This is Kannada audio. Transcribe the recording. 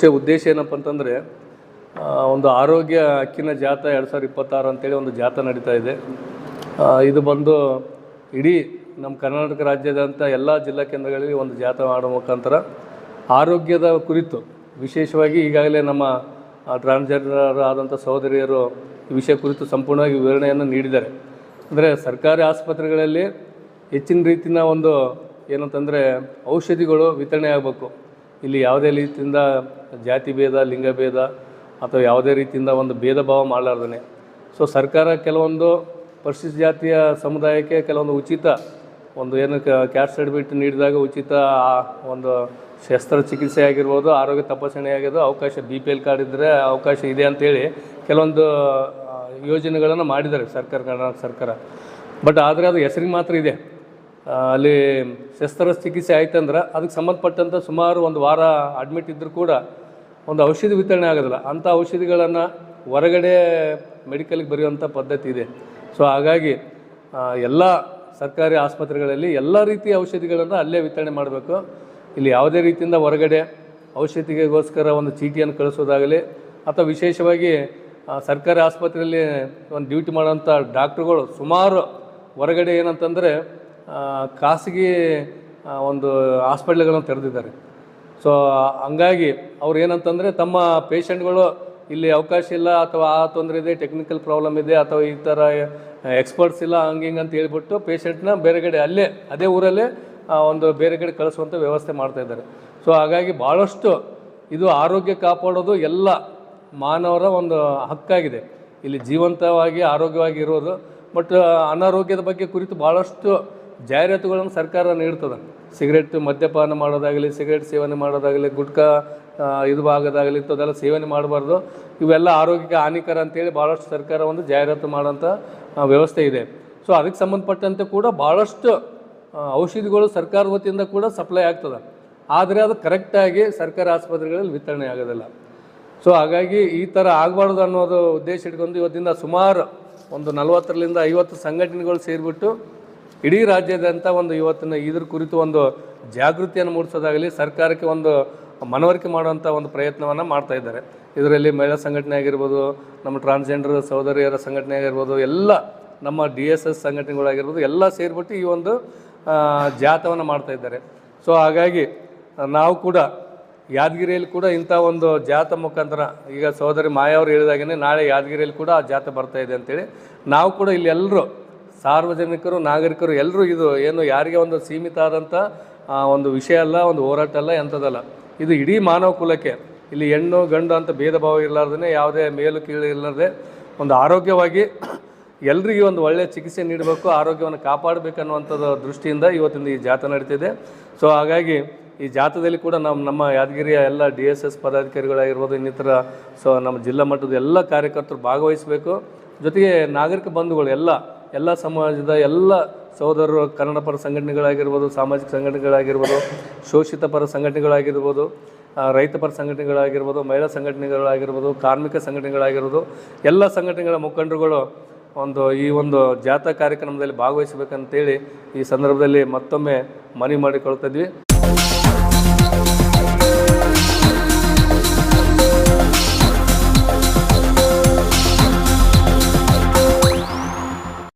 ಉದ್ದೇಶ ಏನಪ್ಪ ಅಂತಂದರೆ ಒಂದು ಆರೋಗ್ಯ ಹಕ್ಕಿನ ಜಾಥಾ 2026 ಅಂತೇಳಿ ಒಂದು ಜಾಥಾ ನಡೀತಾ ಇದೆ. ಇದು ಬಂದು ಇಡೀ ನಮ್ಮ ಕರ್ನಾಟಕ ರಾಜ್ಯದಂಥ ಎಲ್ಲ ಜಿಲ್ಲಾ ಕೇಂದ್ರಗಳಲ್ಲಿ ಒಂದು ಜಾಥಾ ಮಾಡೋ ಮುಖಾಂತರ ಆರೋಗ್ಯದ ಕುರಿತು ವಿಶೇಷವಾಗಿ ಈಗಾಗಲೇ ನಮ್ಮ ಟ್ರಾನ್ಸ್ಜೆಂಡರ್ ಆದಂಥ ಸಹೋದರಿಯರು ಈ ವಿಷಯ ಕುರಿತು ಸಂಪೂರ್ಣವಾಗಿ ವಿವರಣೆಯನ್ನು ನೀಡಿದ್ದಾರೆ. ಅಂದರೆ ಸರ್ಕಾರಿ ಆಸ್ಪತ್ರೆಗಳಲ್ಲಿ ಹೆಚ್ಚಿನ ರೀತಿಯ ಒಂದು ಏನಂತಂದರೆ ಔಷಧಿಗಳು ವಿತರಣೆ ಆಗಬೇಕು. ಇಲ್ಲಿ ಯಾವುದೇ ರೀತಿಯಿಂದ ಜಾತಿ ಭೇದ, ಲಿಂಗ ಭೇದ ಅಥವಾ ಯಾವುದೇ ರೀತಿಯಿಂದ ಒಂದು ಭೇದ ಭಾವ ಮಾಡಲಾರ್ದೇ ಸರ್ಕಾರ ಕೆಲವೊಂದು ಪರಿಶಿಷ್ಟ ಜಾತಿಯ ಸಮುದಾಯಕ್ಕೆ ಕೆಲವೊಂದು ಉಚಿತ ಒಂದು ಏನು ಕ್ಯಾಸ್ಟ್ ಸರ್ಟಿಫಿಕೇಟ್ ನೀಡಿದಾಗ ಉಚಿತ ಒಂದು ಶಸ್ತ್ರಚಿಕಿತ್ಸೆ ಆಗಿರ್ಬೋದು, ಆರೋಗ್ಯ ತಪಾಸಣೆ ಆಗಿರೋದು ಅವಕಾಶ, BPL ಕಾರ್ಡ್ ಇದ್ದರೆ ಅವಕಾಶ ಇದೆ ಅಂಥೇಳಿ ಕೆಲವೊಂದು ಯೋಜನೆಗಳನ್ನು ಮಾಡಿದ್ದಾರೆ ಕರ್ನಾಟಕ ಸರ್ಕಾರ. ಬಟ್ ಆದರೆ ಅದು ಹೆಸರಿಗೆ ಮಾತ್ರ ಇದೆ. ಅಲ್ಲಿ ಶಸ್ತ್ರಚಿಕಿತ್ಸೆ ಆಯ್ತಂದ್ರೆ ಅದಕ್ಕೆ ಸಂಬಂಧಪಟ್ಟಂಥ ಸುಮಾರು ಒಂದು ವಾರ ಅಡ್ಮಿಟ್ ಇದ್ದರೂ ಕೂಡ ಒಂದು ಔಷಧಿ ವಿತರಣೆ ಆಗೋದಿಲ್ಲ. ಅಂಥ ಔಷಧಿಗಳನ್ನು ಹೊರಗಡೆ ಮೆಡಿಕಲ್ಗೆ ಬರೆಯುವಂಥ ಪದ್ಧತಿ ಇದೆ. ಹಾಗಾಗಿ ಎಲ್ಲ ಸರ್ಕಾರಿ ಆಸ್ಪತ್ರೆಗಳಲ್ಲಿ ಎಲ್ಲ ರೀತಿಯ ಔಷಧಿಗಳನ್ನು ಅಲ್ಲೇ ವಿತರಣೆ ಮಾಡಬೇಕು. ಇಲ್ಲಿ ಯಾವುದೇ ರೀತಿಯಿಂದ ಹೊರಗಡೆ ಔಷಧಿಗೋಸ್ಕರ ಒಂದು ಚೀಟಿಯನ್ನು ಕಳಿಸೋದಾಗಲಿ ಅಥವಾ ವಿಶೇಷವಾಗಿ ಸರ್ಕಾರಿ ಆಸ್ಪತ್ರೆಯಲ್ಲಿ ಒಂದು ಡ್ಯೂಟಿ ಮಾಡೋಂಥ ಡಾಕ್ಟ್ರುಗಳು ಸುಮಾರು ಹೊರಗಡೆ ಏನಂತಂದರೆ ಖಾಸಗಿ ಒಂದು ಹಾಸ್ಪಿಟ್ಲ್ಗಳನ್ನು ತೆರೆದಿದ್ದಾರೆ. ಹಂಗಾಗಿ ಅವ್ರು ಏನಂತಂದರೆ ತಮ್ಮ ಪೇಷಂಟ್ಗಳು ಇಲ್ಲಿ ಅವಕಾಶ ಇಲ್ಲ ಅಥವಾ ಆ ತೊಂದರೆ ಇದೆ, ಟೆಕ್ನಿಕಲ್ ಪ್ರಾಬ್ಲಮ್ ಇದೆ ಅಥವಾ ಈ ಥರ ಎಕ್ಸ್ಪರ್ಟ್ಸ್ ಇಲ್ಲ ಹಂಗೆ ಅಂತ ಹೇಳ್ಬಿಟ್ಟು ಪೇಷಂಟ್ನ ಬೇರೆ ಕಡೆ ಅಲ್ಲೇ ಅದೇ ಊರಲ್ಲೇ ಒಂದು ಬೇರೆ ಕಡೆ ಕಳಿಸುವಂಥ ವ್ಯವಸ್ಥೆ ಮಾಡ್ತಾಯಿದ್ದಾರೆ. ಹಾಗಾಗಿ ಭಾಳಷ್ಟು ಇದು ಆರೋಗ್ಯ ಕಾಪಾಡೋದು ಎಲ್ಲ ಮಾನವರ ಒಂದು ಹಕ್ಕಾಗಿದೆ. ಇಲ್ಲಿ ಜೀವಂತವಾಗಿ ಆರೋಗ್ಯವಾಗಿ ಇರೋದು. ಬಟ್ ಅನಾರೋಗ್ಯದ ಬಗ್ಗೆ ಕುರಿತು ಭಾಳಷ್ಟು ಜಾಹೀರಾತುಗಳನ್ನು ಸರ್ಕಾರ ನೀಡ್ತದೆ. ಸಿಗರೇಟ್ ಮದ್ಯಪಾನ ಮಾಡೋದಾಗಲಿ, ಸಿಗರೇಟ್ ಸೇವನೆ ಮಾಡೋದಾಗಲಿ, ಗುಟ್ಕಾ ಇದು ಆಗೋದಾಗಲಿ ಇಂಥದ್ದೆಲ್ಲ ಸೇವನೆ ಮಾಡಬಾರ್ದು, ಇವೆಲ್ಲ ಆರೋಗ್ಯಕ್ಕೆ ಹಾನಿಕರ ಅಂತೇಳಿ ಭಾಳಷ್ಟು ಸರ್ಕಾರ ಒಂದು ಜಾಹೀರಾತು ಮಾಡೋಂಥ ವ್ಯವಸ್ಥೆ ಇದೆ. ಅದಕ್ಕೆ ಸಂಬಂಧಪಟ್ಟಂತೆ ಕೂಡ ಭಾಳಷ್ಟು ಔಷಧಿಗಳು ಸರ್ಕಾರ ವತಿಯಿಂದ ಕೂಡ ಸಪ್ಲೈ ಆಗ್ತದೆ. ಆದರೆ ಅದು ಕರೆಕ್ಟಾಗಿ ಸರ್ಕಾರಿ ಆಸ್ಪತ್ರೆಗಳಲ್ಲಿ ವಿತರಣೆ ಆಗೋದಿಲ್ಲ. ಹಾಗಾಗಿ ಈ ಥರ ಆಗಬಾರ್ದು ಅನ್ನೋದು ಉದ್ದೇಶ ಇಟ್ಕೊಂಡು ಇವತ್ತಿಂದ ಸುಮಾರು ಒಂದು 40ರಿಂದ 50 ಸಂಘಟನೆಗಳು ಸೇರಿಬಿಟ್ಟು ಇಡೀ ರಾಜ್ಯದಂಥ ಒಂದು ಇವತ್ತಿನ ಇದ್ರ ಕುರಿತು ಒಂದು ಜಾಗೃತಿಯನ್ನು ಮೂಡಿಸೋದಾಗಲಿ, ಸರ್ಕಾರಕ್ಕೆ ಒಂದು ಮನವರಿಕೆ ಮಾಡುವಂಥ ಒಂದು ಪ್ರಯತ್ನವನ್ನು ಮಾಡ್ತಾಯಿದ್ದಾರೆ. ಇದರಲ್ಲಿ ಮಹಿಳಾ ಸಂಘಟನೆ ಆಗಿರ್ಬೋದು, ನಮ್ಮ ಟ್ರಾನ್ಸ್ಜೆಂಡರ್ ಸಹೋದರಿಯರ ಸಂಘಟನೆ ಆಗಿರ್ಬೋದು, ಎಲ್ಲ ನಮ್ಮ DSS ಸಂಘಟನೆಗಳಾಗಿರ್ಬೋದು, ಎಲ್ಲ ಸೇರಿಬಿಟ್ಟು ಈ ಒಂದು ಜಾಥಾವನ್ನು ಮಾಡ್ತಾಯಿದ್ದಾರೆ. ಹಾಗಾಗಿ ನಾವು ಕೂಡ ಯಾದಗಿರಿಯಲ್ಲಿ ಕೂಡ ಇಂಥ ಒಂದು ಜಾಥಾ ಮುಖಾಂತರ ಈಗ ಸಹೋದರಿ ಮಾಯಾ ಅವರು ಹೇಳಿದಾಗೇ ನಾಳೆ ಯಾದಗಿರಿಯಲ್ಲಿ ಕೂಡ ಆ ಜಾಥಾ ಬರ್ತಾಯಿದೆ ಅಂತೇಳಿ ನಾವು ಕೂಡ ಇಲ್ಲಿ ಎಲ್ಲರೂ ಸಾರ್ವಜನಿಕರು, ನಾಗರಿಕರು ಎಲ್ಲರೂ ಇದು ಏನು ಯಾರಿಗೆ ಒಂದು ಸೀಮಿತ ಆದಂಥ ಒಂದು ವಿಷಯ ಅಲ್ಲ, ಒಂದು ಹೋರಾಟ ಅಲ್ಲ, ಎಂಥದ್ದಲ್ಲ. ಇದು ಇಡೀ ಮಾನವ ಕುಲಕ್ಕೆ ಇಲ್ಲಿ ಹೆಣ್ಣು ಗಂಡು ಅಂತ ಭೇದ ಭಾವ ಇರಲಾರ್ದೇ, ಯಾವುದೇ ಮೇಲು ಕೀಳು ಇರಲಾರ್ದೆ ಒಂದು ಆರೋಗ್ಯವಾಗಿ ಎಲ್ರಿಗೂ ಒಂದು ಒಳ್ಳೆಯ ಚಿಕಿತ್ಸೆ ನೀಡಬೇಕು, ಆರೋಗ್ಯವನ್ನು ಕಾಪಾಡಬೇಕನ್ನುವಂಥದ್ದು ದೃಷ್ಟಿಯಿಂದ ಇವತ್ತಿಂದ ಈ ಜಾಥಾ ನಡೀತಿದೆ. ಹಾಗಾಗಿ ಈ ಜಾಥಾದಲ್ಲಿ ಕೂಡ ನಮ್ಮ ಯಾದಗಿರಿಯ ಎಲ್ಲ DSS ಪದಾಧಿಕಾರಿಗಳಾಗಿರ್ಬೋದು, ಇನ್ನಿತರ ನಮ್ಮ ಜಿಲ್ಲಾ ಮಟ್ಟದ ಎಲ್ಲ ಕಾರ್ಯಕರ್ತರು ಭಾಗವಹಿಸಬೇಕು. ಜೊತೆಗೆ ನಾಗರಿಕ ಬಂಧುಗಳು ಎಲ್ಲ ಸಮಾಜದ ಎಲ್ಲ ಸಹೋದರರು, ಕನ್ನಡ ಪರ ಸಂಘಟನೆಗಳಾಗಿರ್ಬೋದು, ಸಾಮಾಜಿಕ ಸಂಘಟನೆಗಳಾಗಿರ್ಬೋದು, ಶೋಷಿತ ಪರ ಸಂಘಟನೆಗಳಾಗಿರ್ಬೋದು, ರೈತ ಪರ ಸಂಘಟನೆಗಳಾಗಿರ್ಬೋದು, ಮಹಿಳಾ ಸಂಘಟನೆಗಳಾಗಿರ್ಬೋದು, ಕಾರ್ಮಿಕ ಸಂಘಟನೆಗಳಾಗಿರ್ಬೋದು, ಎಲ್ಲ ಸಂಘಟನೆಗಳ ಮುಖಂಡರುಗಳು ಈ ಒಂದು ಜಾಥಾ ಕಾರ್ಯಕ್ರಮದಲ್ಲಿ ಭಾಗವಹಿಸಬೇಕಂತೇಳಿ ಈ ಸಂದರ್ಭದಲ್ಲಿ ಮತ್ತೊಮ್ಮೆ ಮನವಿ ಮಾಡಿಕೊಳ್ತಿದ್ವಿ.